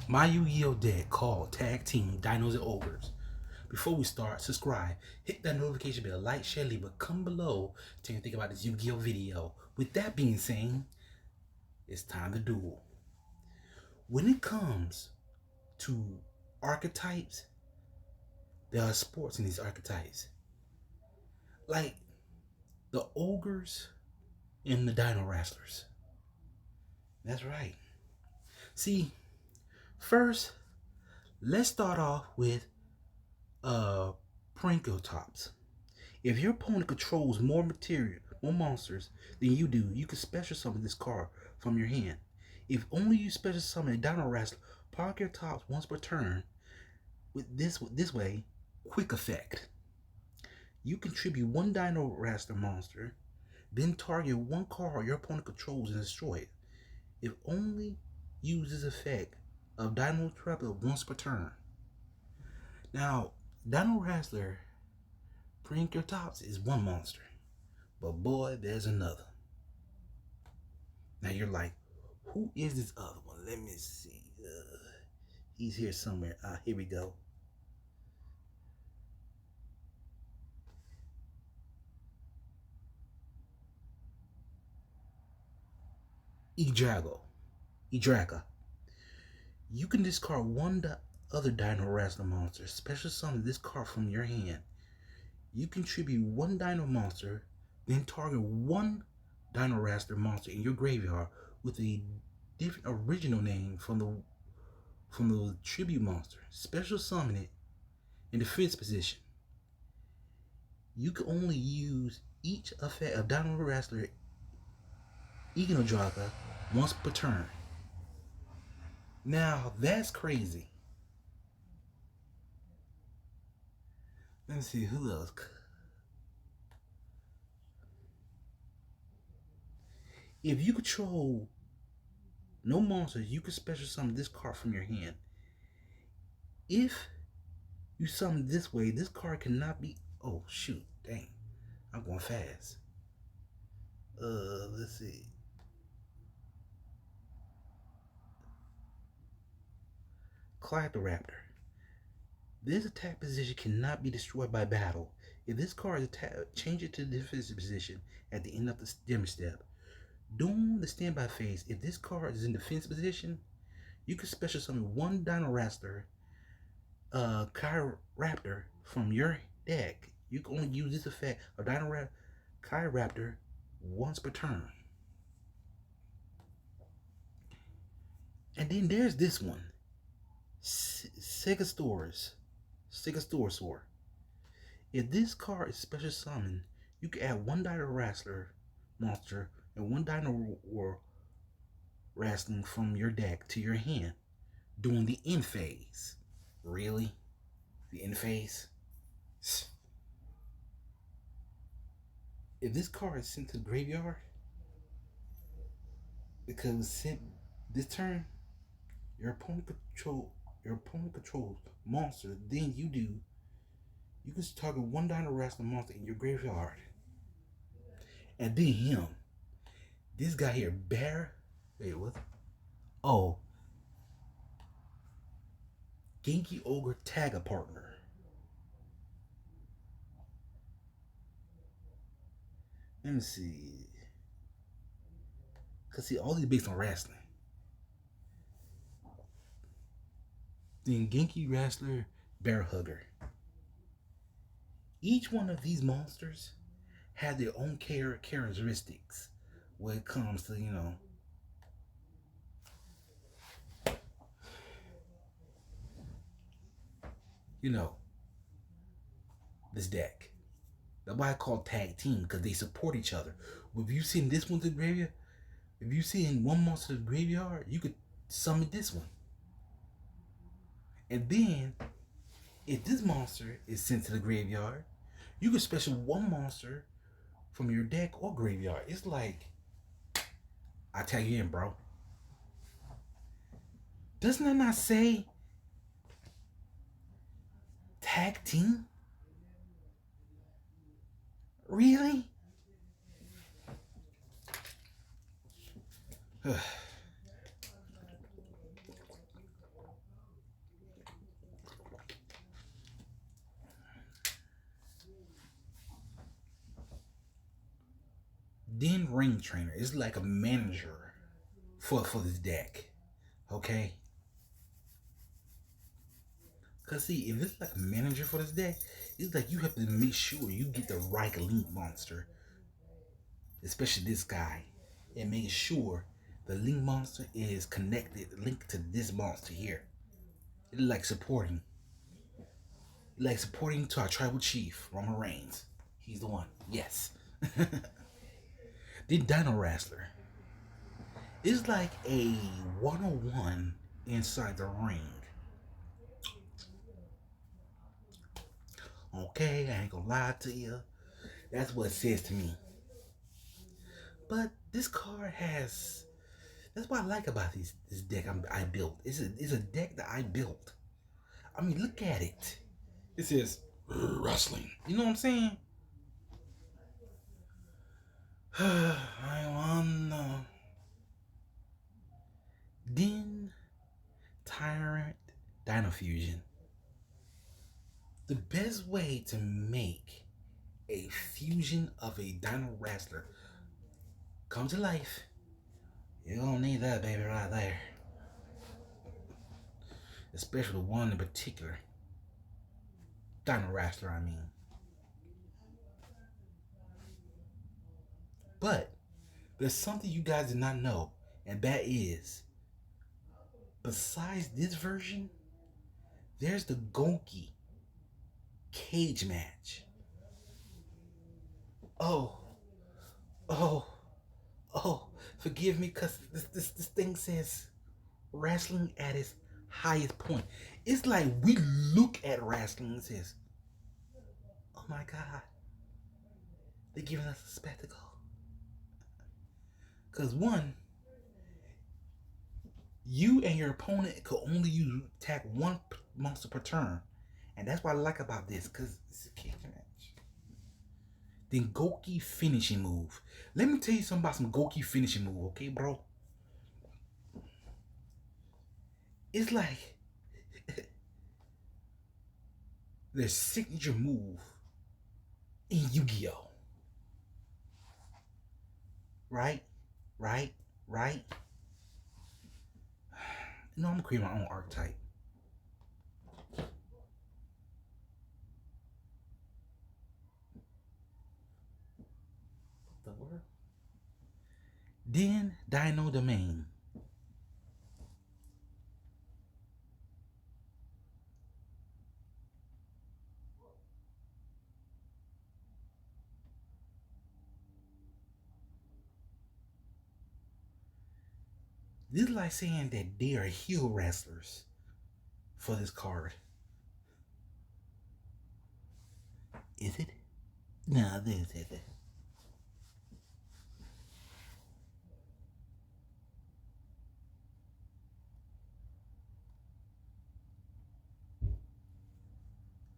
My Yu-Gi-Oh deck called Tag Team Dinos and Ogres. Before we start, subscribe, hit that notification bell, like, share, leave a comment below. Tell you think about this Yu-Gi-Oh video. With that being said, it's time to duel. When it comes to archetypes, there are sports in these archetypes. Like the ogres and the dino wrestlers. That's right. See, first, let's start off with Tops. If your opponent controls more material, more monsters than you do, you can special summon this card from your hand. If only you special summon a Dino Wrestler, Tops once per turn. With this way, quick effect. You contribute one Dino Wrestler monster, then target one card your opponent controls and destroy it. If only use this effect of Dino Wrestler once per turn. Now, Dino Wrestler Tops is one monster. But boy, there's another. Now you're like, who is this other one? Let me see. He's here somewhere. Here we go. Idraga. You can discard one other Dino Wrestler monster. Special summon this card from your hand. You contribute one Dino monster, then target one Dino Wrestler monster in your graveyard with a different original name from the tribute monster. Special summon it in defense position. You can only use each effect of Dino Wrestler Idraga once per turn. Now that's crazy. Let me see who else. If you control no monsters, you can special summon this card from your hand. If you summon this way, this card cannot be. Oh shoot! Dang, I'm going fast. Let's see. Raptor. This attack position cannot be destroyed by battle. If this card is attacked, change it to the defensive position at the end of the damage step. During the standby phase, if this card is in defense position, you can special summon one Dino Wrestler, Raptor from your deck. You can only use this effect of Dino Raptor once per turn. And then there's this one, Stegosaurus. If this card is special summoned, you can add one Dino Wrestler monster and one Dino Wrestling from your deck to your hand during the end phase. Really? The end phase? If this card is sent to the graveyard, because it was sent this turn, your opponent controls monster, then you can target one Dino Wrestler monster in your graveyard. And then him. This guy here, wait, what? Oh. Genki Ogre Tag a Partner. Let me see. Cause see, all these based on wrestling. Then Genki Wrestler Bear Hugger. Each one of these monsters have their own characteristics when it comes to, this deck. That's why I call tag team, because they support each other. If you send this one to the graveyard, if you send one monster to the graveyard, you could summon this one. And then, if this monster is sent to the graveyard, you can special one monster from your deck or graveyard. It's like, I tag you in, bro. Doesn't that not say tag team? Really? Den Ring Trainer is like a manager for this deck. Okay? Cause see, if it's like a manager for this deck, it's like you have to make sure you get the right link monster. Especially this guy. And make sure the link monster is connected, linked to this monster here. It's like supporting. Like supporting to our tribal chief, Roman Reigns. He's the one. Yes. The Dino Wrestler is like a 101 inside the ring. Okay, I ain't gonna lie to you. That's what it says to me. But this card has. That's what I like about this deck I built. It's a deck that I built. I mean, look at it. It says wrestling. You know what I'm saying? I wanna. Then Tyrant Dino Fusion. The best way to make a fusion of a Dino Wrestler come to life, you're gonna need that baby right there. Especially one in particular. Dino Wrestler, I mean. But there's something you guys did not know, and that is, besides this version, there's the Gonki cage match. Oh, oh, oh, forgive me, because this thing says wrestling at its highest point. It's like we look at wrestling and says, oh my God, they're giving us a spectacle. Because one, you and your opponent could only attack one monster per turn. And that's what I like about this, because it's a cage match. Then Goki finishing move. Let me tell you something about some Goki finishing move, okay, bro? It's like their signature move in Yu-Gi-Oh! Right? You know, I'm gonna create my own archetype. The word? Then Dino Domain. This is like saying that they are heel wrestlers for this card. Is it? No, this is it.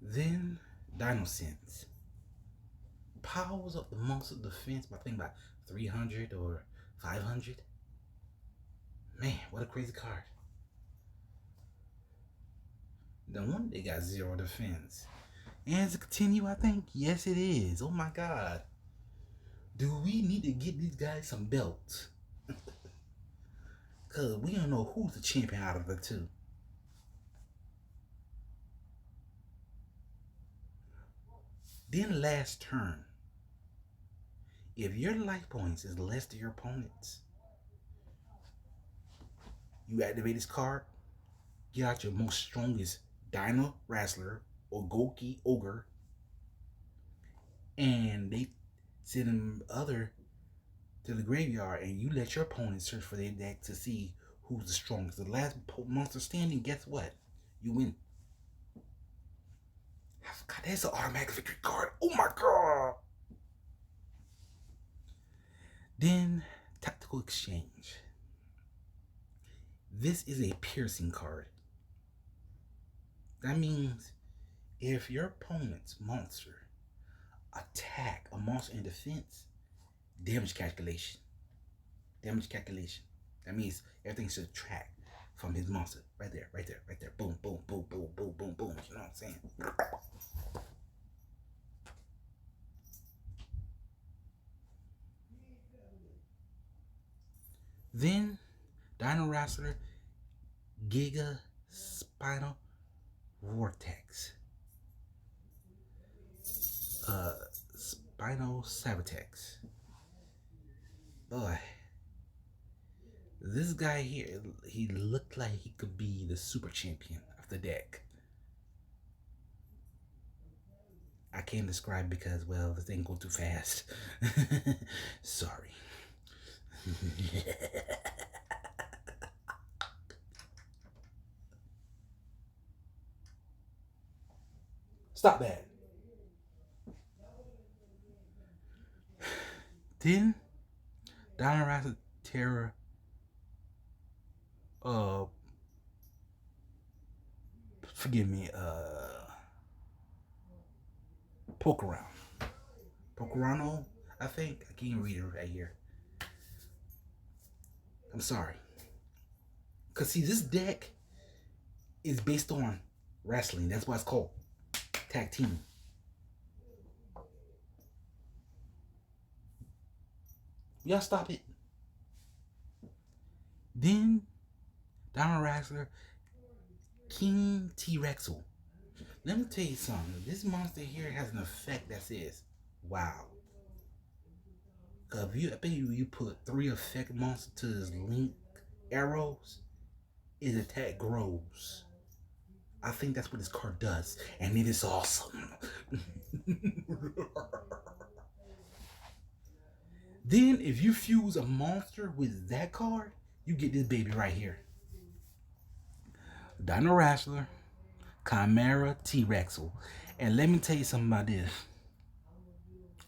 Then Dino Sense. Powers up the monster defense by I think about 300 or 500. Man, what a crazy card. The one they got 0 defense. And to continue, I think, yes it is. Oh my God. Do we need to get these guys some belts? Because we don't know who's the champion out of the two. Then last turn. If your life points is less than your opponent's, you activate this card, get out your most strongest Dino Wrestler or Goki Ogre, and they send them other to the graveyard, and you let your opponent search for their deck to see who's the strongest. The last monster standing, guess what? You win. God, that's an automatic victory card. Oh my God. Then Tactical Exchange. This is a piercing card. That means if your opponent's monster attack a monster in defense, damage calculation. That means everything should subtract from his monster. Right there. Boom, boom, boom, boom, boom, boom, boom. You know what I'm saying? Then Dino Wrestler Giga Spinal Vortex. Spinal Sabotex. Boy, this guy here, he looked like he could be the super champion of the deck. I can't describe because, well, the thing go too fast. Sorry. Stop that. Then Dino Terror forgive me, Pokerano, I think. I can't read it right here. I'm sorry. Cause see, this deck is based on wrestling. That's why it's called tag team. Y'all stop it. Then Dino Wrestler King T-Rexel. Let me tell you something. This monster here has an effect that says, wow. Cause if I bet you put 3 effect monsters to his link arrows, his attack grows. I think that's what this card does, and it is awesome. Then, if you fuse a monster with that card, you get this baby right here. Dino Wrestler, Chimera T-Rexel. And let me tell you something about this.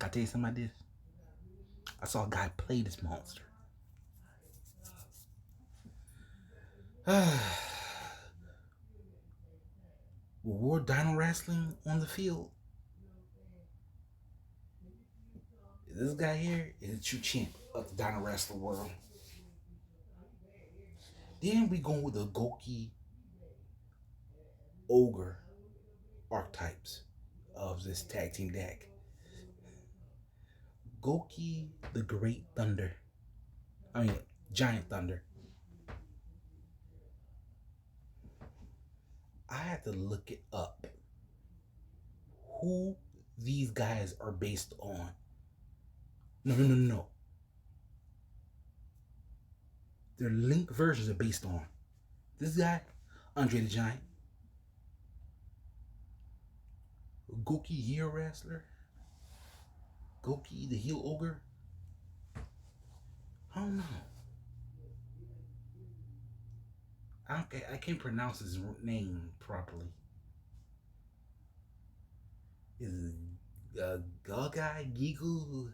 Can I tell you something about this? I saw a guy play this monster. War Dino Wrestling on the field. This guy here is the true champ of the Dino Wrestling world. Then we go with the Goki Ogre archetypes of this tag team deck. Goki the Great Thunder. Giant Thunder. I had to look it up. Who these guys are based on. No. Their link versions are based on this guy, Andre the Giant, Goki Heel Wrestler, Goki the Heel Ogre. I don't know. I can't pronounce his name properly. Is it Gagai Giggle?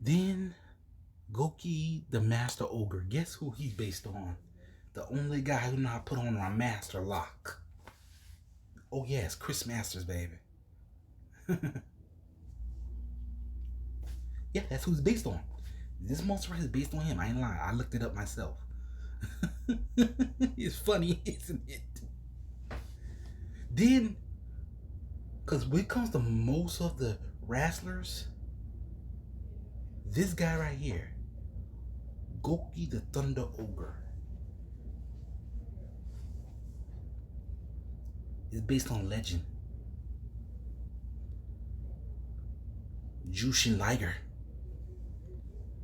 Then Goki the Master Ogre. Guess who he's based on? The only guy who know how to put on a master lock. Oh yes, Chris Masters, baby. Yeah, that's who he's based on. This monster is based on him. I ain't lying. I looked it up myself. It's funny, isn't it? Then, because when it comes to most of the wrestlers, this guy right here, Goki the Thunder Ogre, is based on legend. Jushin Liger.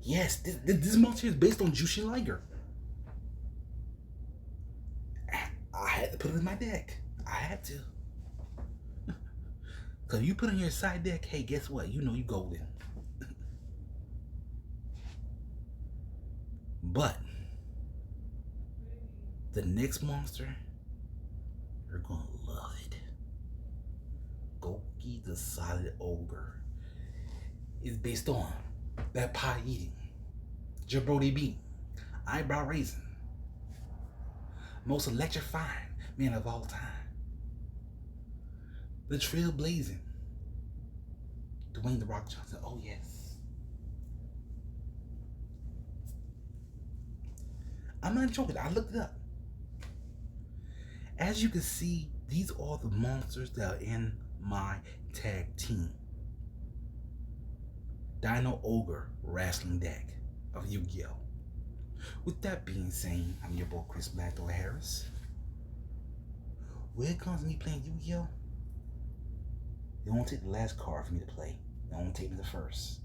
Yes, this monster is based on Jushin Liger. I had to put it in my deck. I had to. Because you put it in your side deck, hey, guess what? You know you golden. But the next monster, you're going to love it. Goki the Solid Ogre is based on that pie eating, jabroni bean, eyebrow raising, most electrifying man of all time, the trailblazing Dwayne The Rock Johnson. Oh yes. I'm not joking. I looked it up. As you can see, these are the monsters that are in my tag team. Dino Ogre Wrestling Deck of Yu-Gi-Oh! With that being said, I'm your boy Chris Blackdoor Harris. When it comes to me playing Yu-Gi-Oh! They won't take the last card for me to play. They won't take me the first.